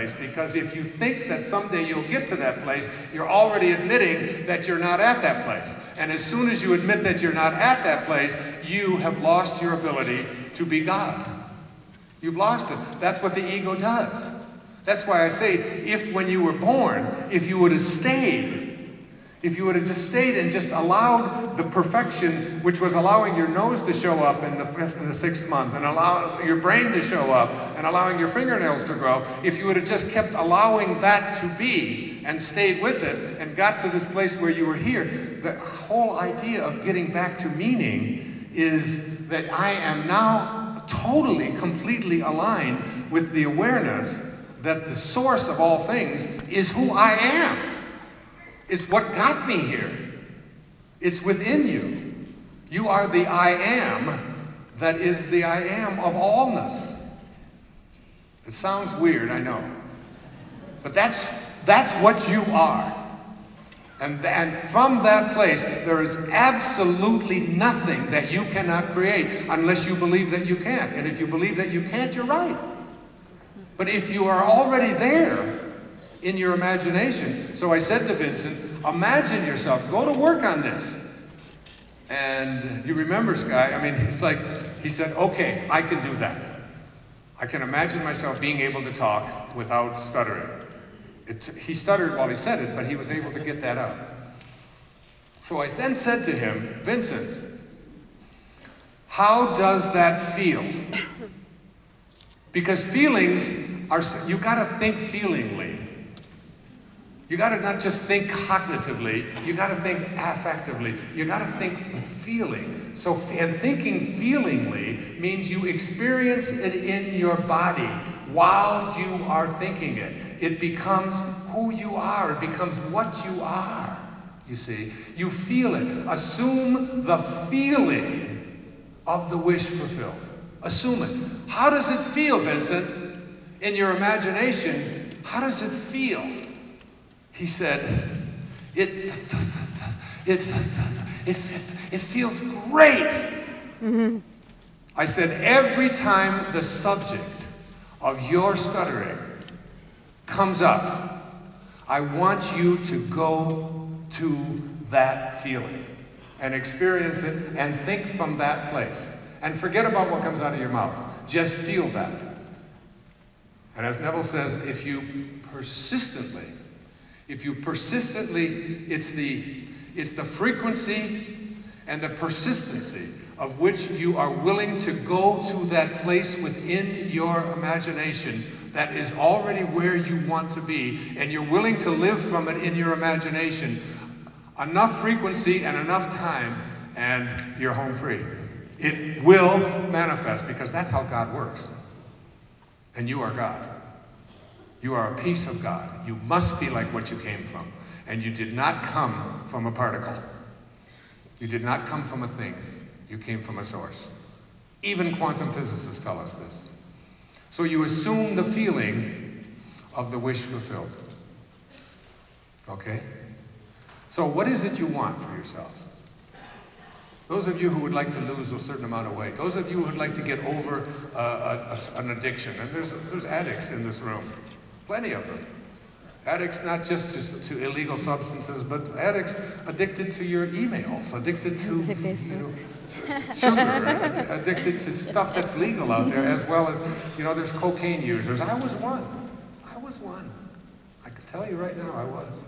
place, because if you think that someday you'll get to that place, you're already admitting that you're not at that place. And as soon as you admit that you're not at that place, you have lost your ability to be God. You've lost it. That's what the ego does. That's why I say, if when you were born, if you would have stayed, if you would have just stayed and just allowed the perfection, which was allowing your nose to show up in the 5th and the 6th month, and allowing your brain to show up, and allowing your fingernails to grow, if you would have just kept allowing that to be, and stayed with it, and got to this place where you were here, the whole idea of getting back to meaning is that I am now totally, completely aligned with the awareness that the source of all things is who I am. It's what got me here. It's within you. You are the I am that is the I am of allness. It sounds weird, I know. But that's what you are. And from that place, there is absolutely nothing that you cannot create unless you believe that you can't. And if you believe that you can't, you're right. But if you are already there, in your imagination. So I said to Vincent, imagine yourself, go to work on this. And you remember, Sky, I mean, it's like, he said, okay, I can do that. I can imagine myself being able to talk without stuttering. He stuttered while he said it, but he was able to get that out. So I then said to him, Vincent, how does that feel? Because feelings are, you gotta think feelingly. You got to not just think cognitively, you got to think affectively. You got to think with feeling. So, and thinking feelingly means you experience it in your body while you are thinking it. It becomes who you are. It becomes what you are, you see. You feel it. Assume the feeling of the wish fulfilled. Assume it. How does it feel, Vincent? In your imagination, how does it feel? He said, it feels great. Mm-hmm. I said, every time the subject of your stuttering comes up, I want you to go to that feeling and experience it and think from that place. And forget about what comes out of your mouth. Just feel that. And as Neville says, if you persistently, it's the frequency and the persistency of which you are willing to go to that place within your imagination that is already where you want to be, and you're willing to live from it in your imagination, enough frequency and enough time, and you're home free. It will manifest, because that's how God works. And you are God. You are a piece of God. You must be like what you came from. And you did not come from a particle. You did not come from a thing. You came from a source. Even quantum physicists tell us this. So you assume the feeling of the wish fulfilled. Okay? So what is it you want for yourself? Those of you who would like to lose a certain amount of weight, those of you who would like to get over an addiction, and there's addicts in this room. Plenty of them. Addicts not just to illegal substances, but addicts addicted to your emails, addicted to sugar, addicted to stuff that's legal out there, as well as, there's cocaine users. I was one. I was one. I can tell you right now, I was.